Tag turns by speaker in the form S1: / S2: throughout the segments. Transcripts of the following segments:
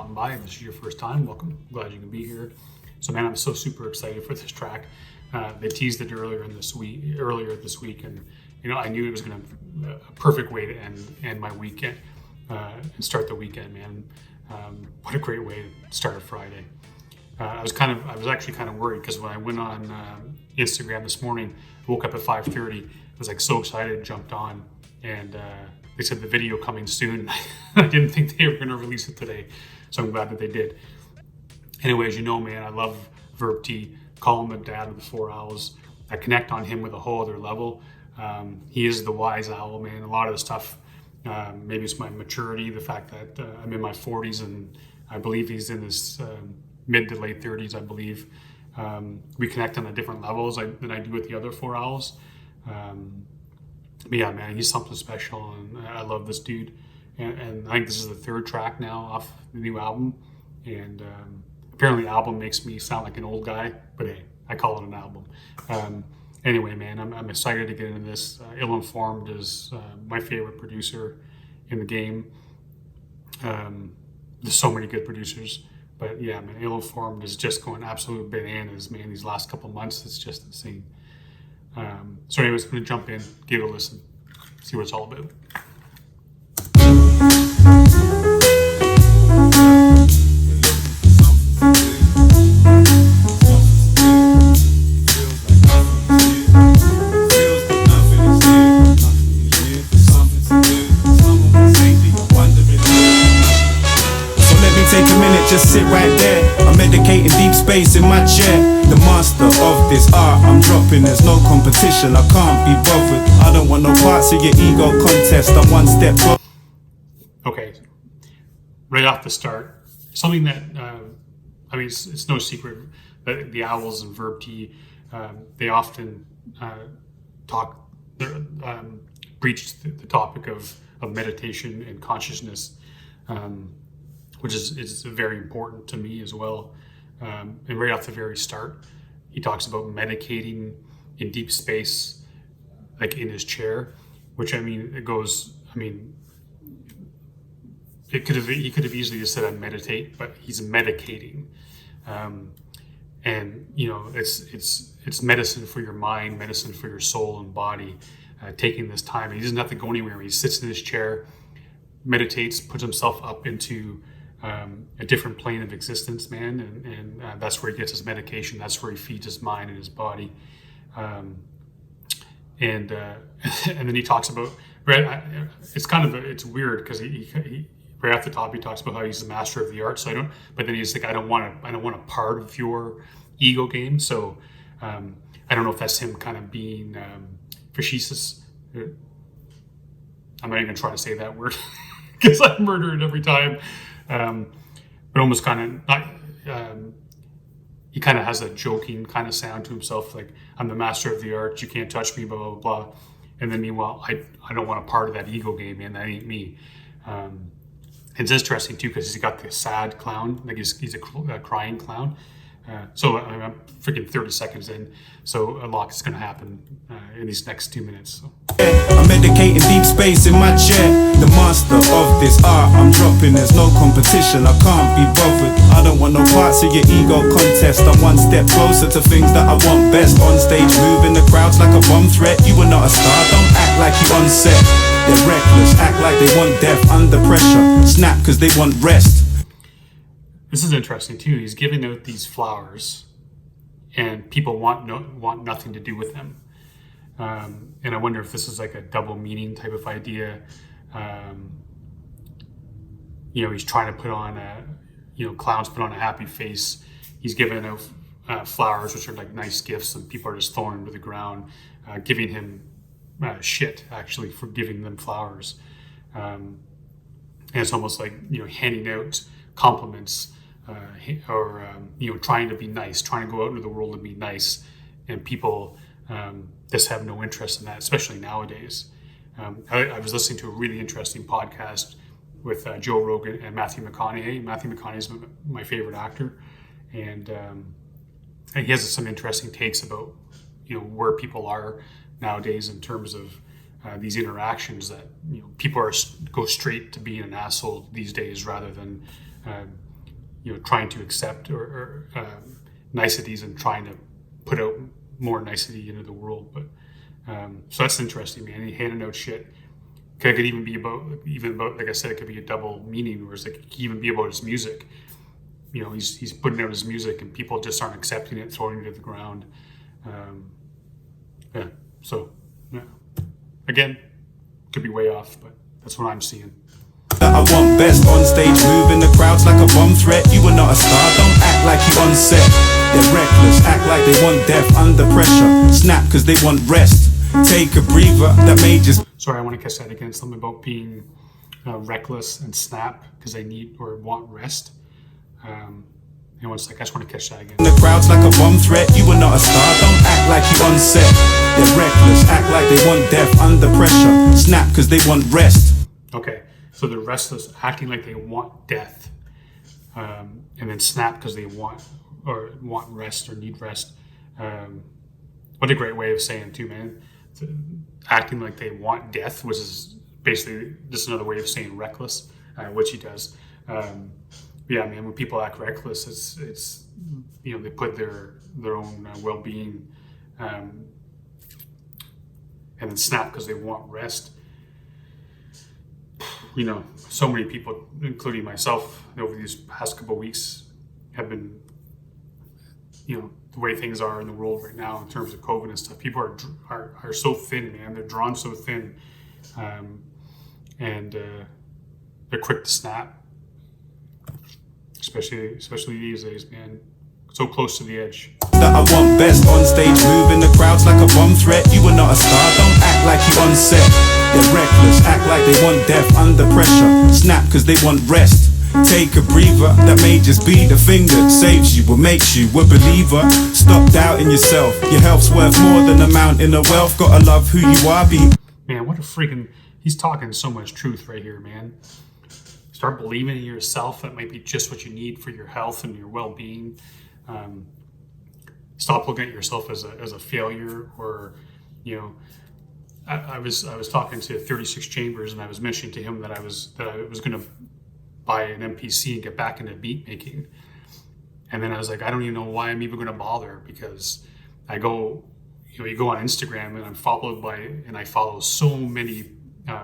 S1: stopping by. If this is your first time, welcome. I'm glad you can be here. So, man, I'm so super excited for this track. They teased it earlier this week, and I knew it was going to a perfect way to end my weekend and start the weekend, man. What a great way to start a Friday. I was actually kind of worried because when I went on Instagram this morning, I woke up at 5:30. I was like so excited, jumped on, and they said the video coming soon. I didn't think they were going to release it today, so I'm glad that they did. Anyway, as you know, man, I love Verb T. Call him the dad of the 4 owls. I connect on him with a whole other level. He is the wise owl, man. A lot of the stuff, maybe it's my maturity, the fact that I'm in my 40s and I believe he's in his mid to late 30s, I believe. We connect on a different levels than I do with the other 4 owls. But yeah, man, he's something special, and I love this dude. And I think this is the 3rd track now off the new album. And apparently the album makes me sound like an old guy, but hey, I call it an album. Anyway, man, I'm excited to get into this. Illinformed is my favorite producer in the game. There's so many good producers. But yeah, man, Illinformed is just going absolute bananas, man. These last couple months, it's just insane. So anyways, I'm going to jump in, give it a listen, see what it's all about.
S2: Just sit right there. I'm meditating deep space in my chair. The master of this art I'm dropping. There's no competition, I can't be bothered. I don't want no parts of your ego contest. I'm one step closer.
S1: Okay, right off the start, something that it's no secret that the owls and Verb T, they often breach the topic of meditation and consciousness. Which is very important to me as well. And right off the very start, he talks about meditating in deep space, like in his chair, which he could have easily just said I meditate, but he's medicating. And it's medicine for your mind, medicine for your soul and body, taking this time. And he doesn't have to go anywhere. He sits in his chair, meditates, puts himself up into a different plane of existence, man, and that's where he gets his medication. That's where he feeds his mind and his body, and then he talks about it's weird because he right off the top he talks about how he's the master of the art. But then he's like, I don't want a part of your ego game. So I don't know if that's him kind of being facetious. I'm not even trying to say that word because I murder it every time. But almost kind of he kind of has a joking kind of sound to himself, like I'm the master of the art, you can't touch me, blah blah blah. And then meanwhile, I don't want a part of that ego game, man. That ain't me. It's interesting too because he's got the sad clown, like he's a crying clown. So I'm freaking 30 seconds in, so a lot is going to happen in these next 2 minutes. So.
S2: I'm medicating deep space in my chair. The master of this art I'm dropping. There's no competition, I can't be bothered. I don't want no parts of your ego contest. I'm one step closer to things that I want best. On stage, moving the crowds like a bomb threat. You are not a star, don't act like you on set. They're reckless, act like they want death under pressure. Snap cause they want rest.
S1: This is interesting too. He's giving out these flowers, and people want nothing to do with them. And I wonder if this is like a double meaning type of idea. He's trying to put on clowns put on a happy face. He's giving out flowers, which are like nice gifts, and people are just throwing them to the ground, giving him shit actually for giving them flowers. And it's almost like handing out compliments. Trying to be nice, trying to go out into the world and be nice, and people just have no interest in that, especially nowadays. I was listening to a really interesting podcast with Joe Rogan and Matthew McConaughey. Matthew McConaughey is my favorite actor, and he has some interesting takes about where people are nowadays in terms of these interactions that people go straight to being an asshole these days rather than trying to accept or niceties and trying to put out more nicety into the world. But so that's interesting, man. He handed out shit. It could even be about, like I said, it could be a double meaning, where it's like it could even be about his music. He's putting out his music and people just aren't accepting it, throwing it to the ground. So again, could be way off, but that's what I'm seeing.
S2: I want best on stage, moving the crowds like a bomb threat. You are not a star, don't act like you on set. They're reckless, act like they want death under pressure. Snap cause they want rest. Take a breather, that may just...
S1: Sorry, I want to catch that again. Something about being reckless and snap because they need or want rest. One sec, I just want to catch that again.
S2: The crowd's like a bomb threat. You are not a star, don't act like you on set. They're reckless, act like they want death under pressure. Snap cause they want rest.
S1: Okay, so they're restless, acting like they want death, and then snap because they want rest or need rest. What a great way of saying too, man. Acting like they want death, which is basically just another way of saying reckless, which he does. Yeah, man. When people act reckless, it's they put their own well-being, and then snap because they want rest. So many people, including myself, over these past couple of weeks, have been, the way things are in the world right now in terms of COVID and stuff. People are so thin, man. They're drawn so thin, and they're quick to snap. Especially these days, man. So close to the edge.
S2: That I want best on stage, moving the crowds like a bomb threat. You are not a star, don't act like you on set. They're reckless, act like they want death under pressure. Snap cause they want rest. Take a breather, that may just be the thing that saves you or makes you a believer. Stop doubting yourself, your health's worth more than a mountain of wealth. Gotta love who you are,
S1: Man, what a freaking... He's talking so much truth right here, man. Start believing in yourself. That might be just what you need for your health and your well-being. Stop looking at yourself as a failure, or I was talking to 36 Chambers, and I was mentioning to him that I was going to buy an MPC and get back into beat making, and then I was like, I don't even know why I'm even going to bother, because I go, you go on Instagram and I follow so many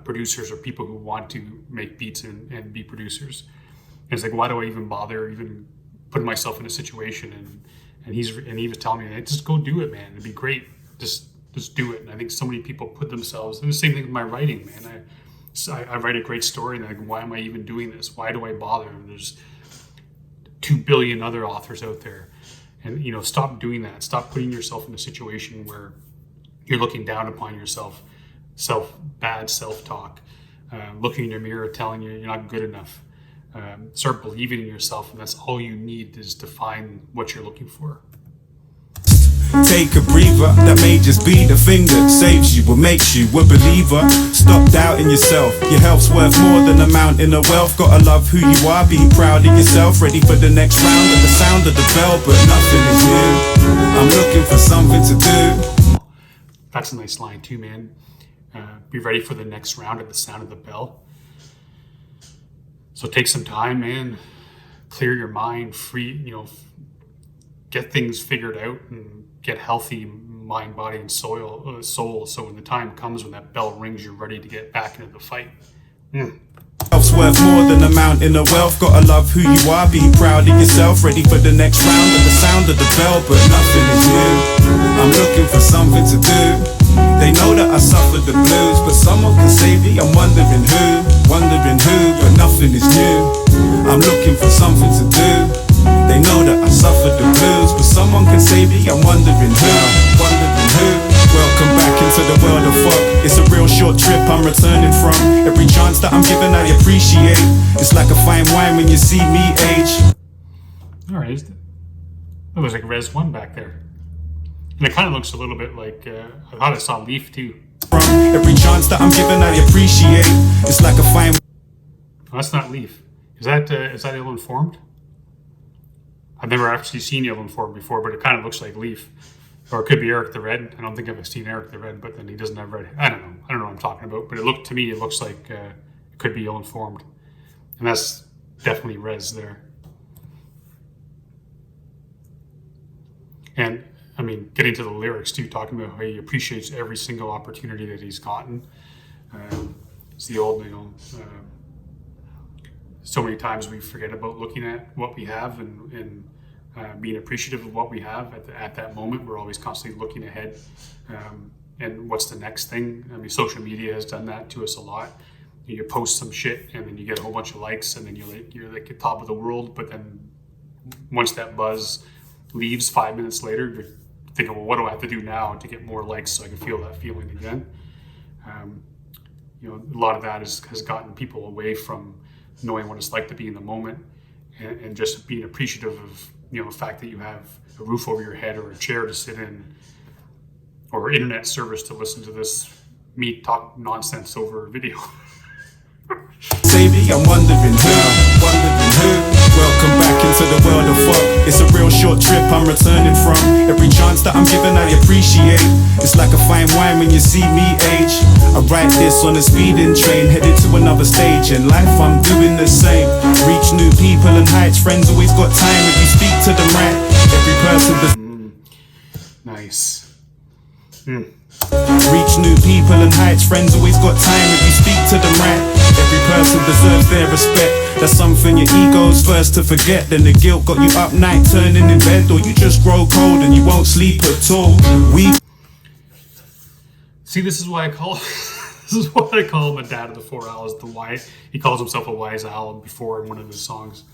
S1: producers or people who want to make beats and be producers. And it's like, why do I even bother even putting myself in a situation? And he was telling me, just go do it, man. It'd be great. Just do it. And I think so many people put themselves, and the same thing with my writing, man. I write a great story, and I'm like, why am I even doing this? Why do I bother? There's 2 billion other authors out there. And stop doing that. Stop putting yourself in a situation where you're looking down upon yourself. Bad self-talk, looking in your mirror, telling you you're not good enough. Start believing in yourself, and that's all you need is to find what you're looking for.
S2: Take a breather, that may just be the thing that saves you or makes you a believer. Stop doubting yourself, your health's worth more than a mountain of wealth. Gotta love who you are, be proud of yourself. Ready for the next round at the sound of the bell, but nothing is new. I'm looking for something to do.
S1: That's a nice line too, man. Be ready for the next round at the sound of the bell. So take some time, man. Clear your mind, free, get things figured out and get healthy mind, body, and soul. So when the time comes, when that bell rings, you're ready to get back into the fight.
S2: Health's worth more than a mountain of wealth. Gotta love who you are, be proud of yourself. Ready for the next round at the sound of the bell, but nothing is new. I'm looking for something to do. They know that I suffered the blues, but someone can save me. I'm wondering who, but nothing is new. I'm looking for something to do. They know that I suffered the blues, but someone can save me. I'm wondering who. Welcome back into the world of fuck. It's a real short trip I'm returning from. Every chance that I'm given I appreciate. It's like a fine wine when you see me age.
S1: Alright, that looks like Res 1 back there. And it kind of looks a little bit like, I thought I saw Leaf too.
S2: From every chance that I'm given I appreciate. It's like a fine...
S1: Oh, that's not Leaf. Is that Illinformed? I've never actually seen Illinformed before, but it kind of looks like Leaf. Or it could be Eric the Red. I don't think I've seen Eric the Red, but then he doesn't have red. I don't know what I'm talking about. But it looks like it could be Illinformed. And that's definitely Res there. And I mean, getting to the lyrics too, talking about how he appreciates every single opportunity that he's gotten. It's the old, so many times we forget about looking at what we have and being appreciative of what we have at that moment. We're always constantly looking ahead and what's the next thing. I mean, social media has done that to us a lot. You post some shit and then you get a whole bunch of likes and then you're like at top of the world. But then once that buzz leaves 5 minutes later, you're thinking, well, what do I have to do now to get more likes so I can feel that feeling again? A lot of that has gotten people away from knowing what it's like to be in the moment and just being appreciative of, the fact that you have a roof over your head or a chair to sit in or internet service to listen to this me talk nonsense over video.
S2: Sadie, I'm wondering who. Welcome back into the world of fuck. It's a real short trip I'm returning from. Every chance that I'm given I appreciate. It's like a fine wine when you see me age. I write this on a speeding train, headed to another stage. In life I'm doing the same. Reach new people and heights. Friends always got time if you speak to them right. Every person does.
S1: Nice.
S2: Reach new people and heights. Friends always got time if you speak to them right. Every person deserves their respect. That's something your ego's first to forget. Then the guilt got you up night turning in bed, or you just grow cold and you won't sleep at all.
S1: See, this is why I call him a dad of the 4 owls. He calls himself a wise owl before in one of his songs.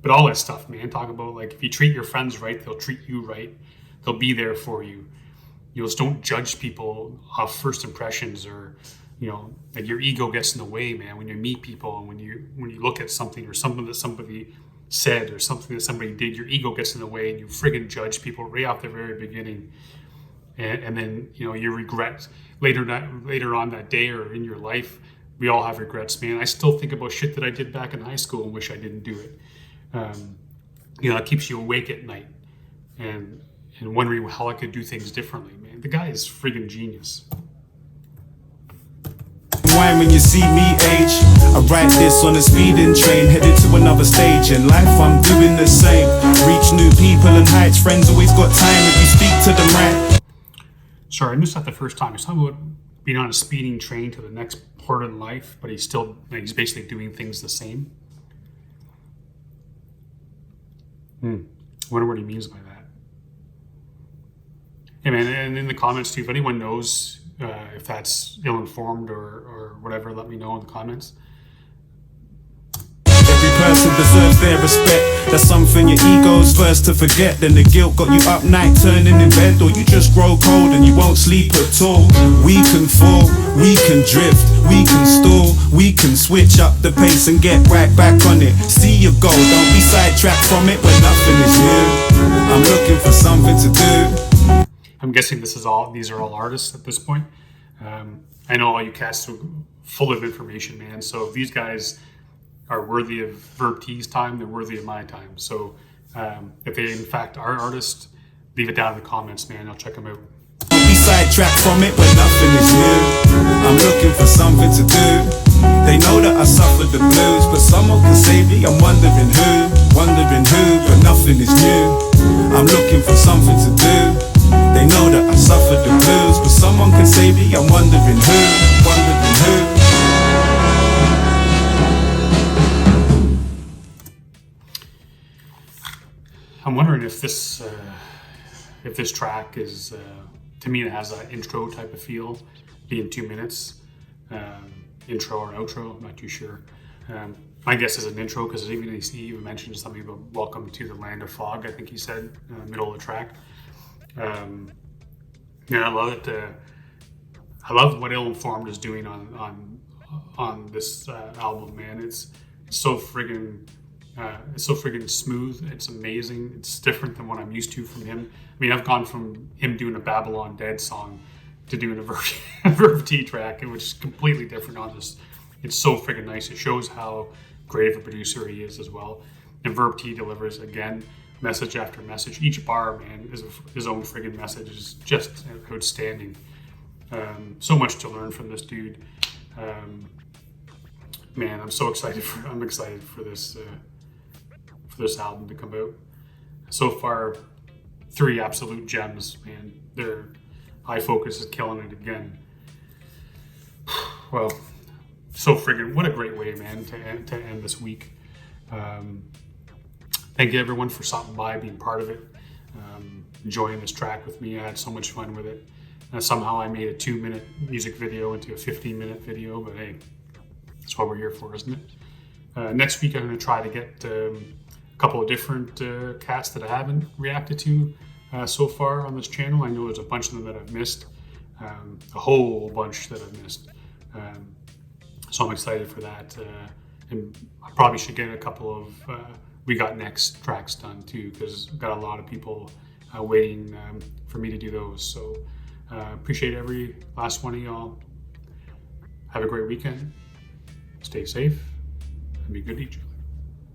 S1: But all that stuff, man, talk about like if you treat your friends right, they'll treat you right. They'll be there for you. Just don't judge people off first impressions, or like your ego gets in the way, man. When you meet people and when you look at something or something that somebody said or something that somebody did, your ego gets in the way and you friggin' judge people right off the very beginning. And then you regret later on that day or in your life. We all have regrets, man. I still think about shit that I did back in high school and wish I didn't do it. It keeps you awake at night and wondering how I could do things differently, man. The guy is friggin' genius.
S2: Wine when you see me age. I write this on a speeding train, headed to another stage. In life I'm doing the same. Reach new people and heights. Friends always got time if you speak to them right.
S1: Sorry, I missed that the first time. He's talking about being on a speeding train to the next part in life, but he's basically doing things the same. Wonder what he means by that. Hey man, and in the comments too, if anyone knows if that's ill-informed or whatever, let me know in the comments.
S2: Every person deserves their respect. That's something your ego's first to forget. Then the guilt got you up night turning in bed, or you just grow cold and you won't sleep at all. We can fall, we can drift, we can stall, we can switch up the pace and get right back on it. See your goal, don't be sidetracked from it when nothing is new. I'm looking for something to do.
S1: I'm guessing these are all artists at this point. I know all you cats are full of information, man. So if these guys are worthy of Verb T's time, they're worthy of my time. So if they in fact are artists, leave it down in the comments, man. I'll check them out.
S2: Don't be sidetracked from it when nothing is new. I'm looking for something to do. They know that I suffered the blues, but someone can save me. I'm wondering who, but nothing is new. I'm looking for something to do. They know that I suffered the blues, but someone can save me. I'm wondering who.
S1: I'm wondering if this track is, to me, it has that intro type of feel, being 2 minutes, intro or outro. I'm not too sure. My guess is an intro because he even mentioned something about "Welcome to the Land of Fog." I think he said in the middle of the track. I love it. I love what Ill-Informed is doing on this album, man. It's so friggin' smooth. It's amazing. It's different than what I'm used to from him. I mean, I've gone from him doing a Babylon Dead song to doing a Verb T track, which is completely different on this. It's so friggin' nice. It shows how great of a producer he is as well. And Verb T delivers again, message after message. Each bar, man, is his own friggin' message. Is just outstanding. So much to learn from this dude. Man, I'm so excited for this album to come out. So far, 3 absolute gems, man. Their eye focus is killing it again. Well, so friggin', what a great way, man, to end this week. Thank you everyone for stopping by, being part of it, enjoying this track with me. I had so much fun with it. Somehow I made a 2-minute music video into a 15-minute video, but hey, that's what we're here for, isn't it? Next week I'm going to try to get a couple of different cats that I haven't reacted to so far on this channel. I know there's a bunch of them that I've missed, a whole bunch that I've missed. So I'm excited for that. And I probably should get a couple of We Got Next tracks done too, because I've got a lot of people waiting for me to do those. So appreciate every last one of y'all. Have a great weekend. Stay safe and be good to each other.